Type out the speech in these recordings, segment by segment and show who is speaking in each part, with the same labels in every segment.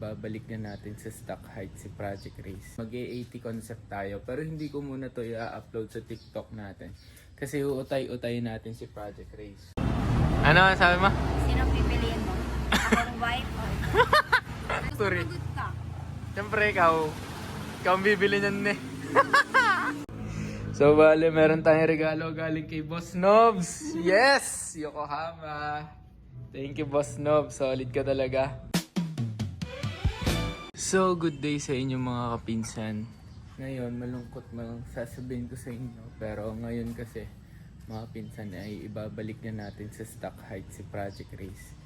Speaker 1: Babalik na natin sa stock height si Project Race. Mag-80 concept tayo pero hindi ko muna to i-upload sa TikTok natin kasi uutay-utay natin si Project Race. Ano sabi mo?
Speaker 2: Sino pipiliin mo? Ako ng wife o ikaw?
Speaker 1: Sorry.
Speaker 2: Sumagot ka.
Speaker 1: Siyempre ikaw ang bibili niyan eh. So bale, meron tayong regalo galing kay Boss Nobs. Yes! Yokohama. Thank you Boss Nobs. Solid ka talaga. So, good day sa inyo mga kapinsan. Ngayon, malungkot mang sasabihin ko sa inyo. Pero ngayon kasi, mga pinsan ay ibabalik na natin sa stock height si Project Race.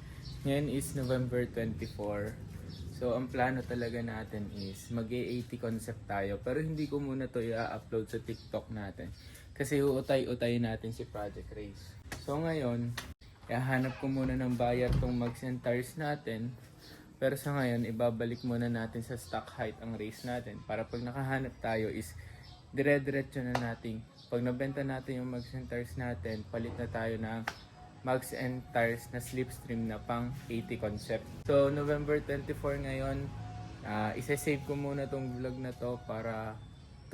Speaker 1: Ngayon is November 24. So, ang plano talaga natin is mag-80 concept tayo. Pero hindi ko muna to i-upload sa TikTok natin. Kasi uutay-utay natin si Project Race. So, ngayon, ihahanap ko muna ng buyer tong mugs and tires natin. Pero sa ngayon, ibabalik muna natin sa stock height ang race natin. Para pag nakahanap tayo is dire-diretso na natin. Pag nabenta natin yung mugs and tires natin, palit na tayo ng mugs and tires na slipstream na pang 80 concept. So, November 24 ngayon, isa-save ko muna tong vlog na to para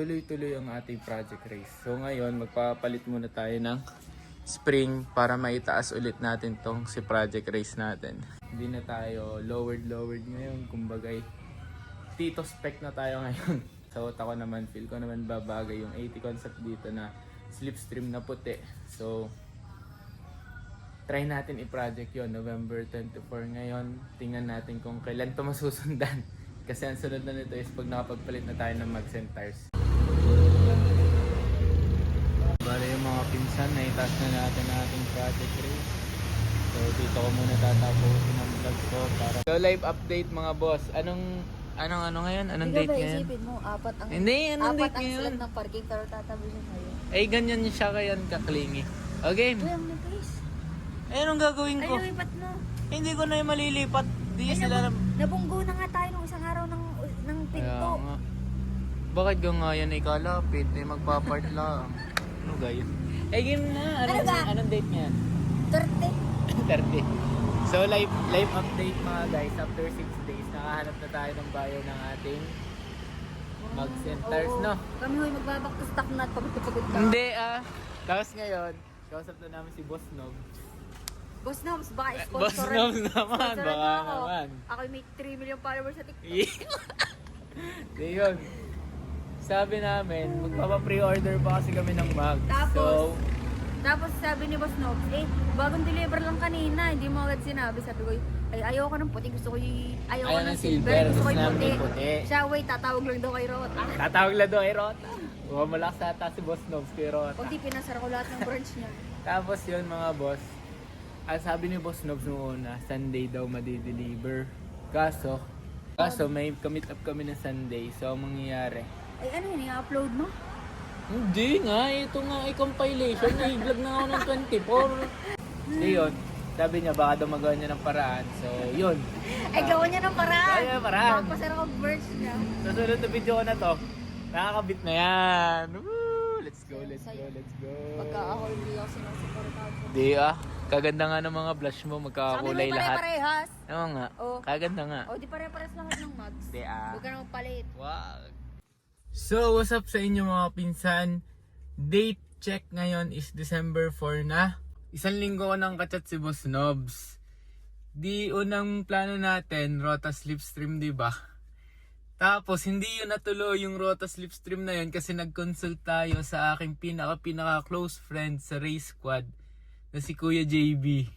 Speaker 1: tuloy-tuloy ang ating project race. So, ngayon, magpapalit muna tayo ng spring para maitaas ulit natin tong si project race natin. Hindi na tayo lowered ngayon, kumbagay tito spec na tayo ngayon. So ako naman, feel ko naman babagay yung 80 concept dito na slipstream na puti. So try natin i-project yon November 24 ngayon. Tingnan natin kung kailan to masusundan. Kasi ang sunod na nito is pag nakapagpalit na tayo ng mugs and tires. Bale yung mga pinsan, naitaas na natin ang ating project race. So dito ko muna tatapusin ang vlog ko para... So live update mga boss. Anong ngayon? Anong date ngayon?
Speaker 2: Isipin mo, apat ang
Speaker 1: date
Speaker 2: ang
Speaker 1: ngayon?
Speaker 2: slot ng parking pero tatabi siya sa'yo.
Speaker 1: Ay ganyan siya kaya kaklingi. Okay.
Speaker 2: Uy, ang nipis.
Speaker 1: Eh anong gagawin
Speaker 2: Ay,
Speaker 1: ko?
Speaker 2: lumipat mo.
Speaker 1: Hindi ko na yung malilipat. Di sila na...
Speaker 2: Nabunggo na nga tayo nung isang araw ng
Speaker 1: Kaya
Speaker 2: pinto.
Speaker 1: nga. Bakit ka nga yan ay kalapit? Eh magpapart lang. Ano gayon? Eh game na.
Speaker 2: Ano ba?
Speaker 1: Anong date niyan?
Speaker 2: 30.
Speaker 1: 30. So live update mga guys, after 6 days nakahanap na tayo ng buyer ng ating mugs and tires, no?
Speaker 2: Kami hoy magbabak to stock na at pagod ka.
Speaker 1: Hindi tapos ngayon, kausap na namin si Boss Nob.
Speaker 2: Boss Noms, baka
Speaker 1: Boss
Speaker 2: sponsor.
Speaker 1: Nob naman,
Speaker 2: Sponsoran
Speaker 1: baka
Speaker 2: mo ako.
Speaker 1: naman.
Speaker 2: Ako may 3 million followers sa TikTok.
Speaker 1: Di yun. Sabi namin, magpapa-pre-order pa kasi kami ng mugs.
Speaker 2: Tapos sabi ni Boss Nobs, bagong deliver lang kanina, hindi mo agad sinabi. Sabi ko, ay ayaw ko ng puti, gusto ko ayaw ko ng silver, gusto ko yung puti. Siya, wait, tatawag lang daw kay Rota.
Speaker 1: Tatawag lang daw kay Rota. Malakas ata si Boss Nobs kay Rota.
Speaker 2: Pag di pinasara ko lahat ng branch niya.
Speaker 1: Tapos yun mga boss, sabi ni Boss Nobs noong una, Sunday daw madi-deliver. Kaso may commit up kami ng Sunday, so ang mangyayari,
Speaker 2: Ay ano yun, i-upload mo?
Speaker 1: hindi nga, ito nga ay compilation. I-vlog na ako ng 24. So yun, sabi niya baka daw magawa niya ng paraan. So yun.
Speaker 2: Ay gawa niya ng paraan.
Speaker 1: Gawa niya ng paraan.
Speaker 2: Papasara ko merch niya.
Speaker 1: Sa sunod na video ko na to, nakakabit na yan. Woo! Let's go.
Speaker 2: Pagka ako hindi ako sinusuportado.
Speaker 1: Di kaganda nga ng mga blush mo, magkakakulay
Speaker 2: Sabi mo
Speaker 1: lahat.
Speaker 2: pare-parehas.
Speaker 1: Oo nga,
Speaker 2: Oh.
Speaker 1: kaganda nga.
Speaker 2: O di pare-parehas lahat ng mugs.
Speaker 1: Di
Speaker 2: Huwag ka na magpalit.
Speaker 1: Wow. So, what's up sa inyo mga pinsan? Date check ngayon is December 4 na. Isang linggo ko nang kachat si Boss Nobs. Di unang plano natin, Rota Slipstream, di ba? Tapos, hindi yun natuloy yung Rota Slipstream na yun kasi nag-consult tayo sa aking pinaka close friend sa race squad na si Kuya JB.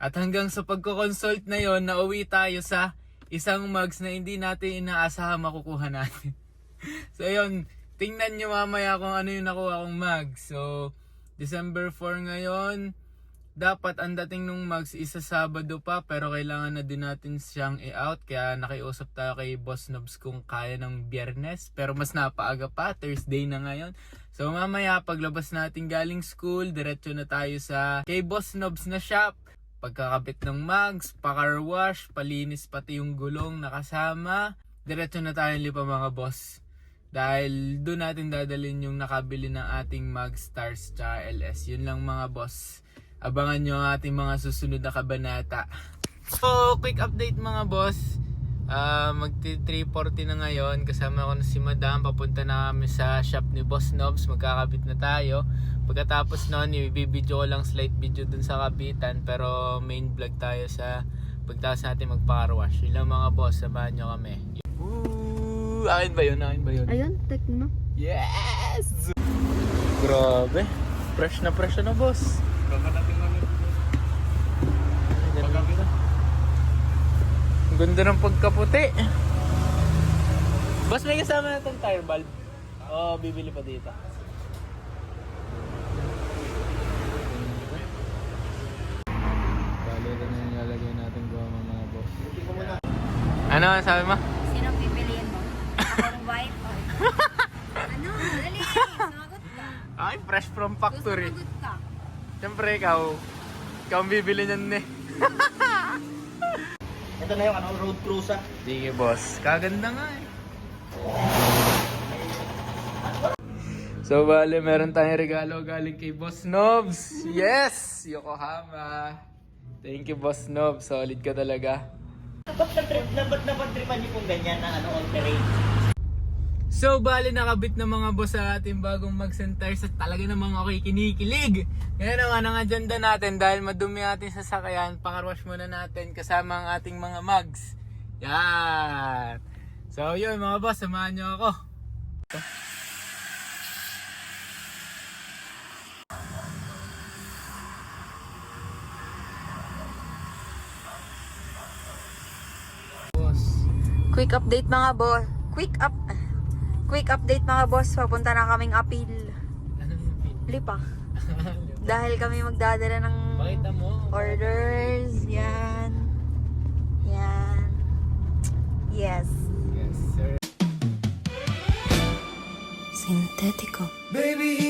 Speaker 1: At hanggang sa pagko-consult na yon, nauwi tayo sa isang mugs na hindi natin inaasahan makukuha natin. So yun, tingnan nyo mamaya kung ano yung nakuha kong mugs. So, December 4 ngayon. Dapat ang dating nung mugs isa Sabado pa, pero kailangan na din natin siyang i-out. Kaya nakiusap tayo kay Boss Nobs kung kaya ng Biyernes. Pero mas napaaga pa, Thursday na ngayon. So mamaya paglabas natin galing school, diretso na tayo sa kay Boss Nobs na shop. Pagkakabit ng mugs, pa-car wash, palinis pati yung gulong nakasama. Diretso na tayo lipa mga boss. Dahil doon natin dadalhin yung nakabili ng ating mugs, stars, tsaka LS. Yun lang mga boss. Abangan nyo ang ating mga susunod na kabanata. So, quick update mga boss. Magti 3:40 na ngayon. Kasama ko na si Madam. Papunta na kami sa shop ni Boss Nobs. Magkakabit na tayo. Pagkatapos nun, i-video ko lang slight video dun sa kabitan. Pero main vlog tayo sa pagtaas natin magpa-car wash. Yun lang mga boss, samahan nyo kami. Ooh, akin ba yun? Akin ba yun?
Speaker 2: Ayun, Tecno.
Speaker 1: Yes! Grabe. Fresh na boss.
Speaker 3: Kakanating namin.
Speaker 1: Ganda. Ang ganda ng pagkaputi. Boss, may kasama na itong tire valve. Oo, bibili pa dito. Bale, ito na yung lalagay natin goma mga boss. Ano ang sabi mo?
Speaker 2: Sino pipiliin mo? Akong wife o ikaw? Ano? Dali! Sumagot ka.
Speaker 1: Ay, fresh from factory.
Speaker 2: Sumagot ka.
Speaker 1: Siyempre ikaw ang bibili niyan eh.
Speaker 3: Ito na yung road cruiser.
Speaker 1: Sige boss, kaganda nga eh. So bale, meron tayong regalo galing kay Boss Nobs. Yes! Yokohama. Thank you Boss Nobs, solid ka talaga.
Speaker 3: Ba't natripan niyo kung ganyan na all-terrain?
Speaker 1: So bale, nakabit na mga boss sa ating bagong mag-center sa talaga namang ako'y kinikilig. Ngayon naman ang agenda natin dahil madumi ating sasakyan, pakarwash muna natin kasama ang ating mga mugs. Yan! So yun mga boss, samahan nyo ako. Boss.
Speaker 2: Quick update mga boss. Quick update mga boss. Papunta na kaming appeal.
Speaker 1: Ano yung pin?
Speaker 2: Lipa. Dahil kami magdadala ng
Speaker 1: Pakita mo.
Speaker 2: orders. Yan. Yan. Yes.
Speaker 1: Yes sir.
Speaker 2: Sintético.
Speaker 4: Baby,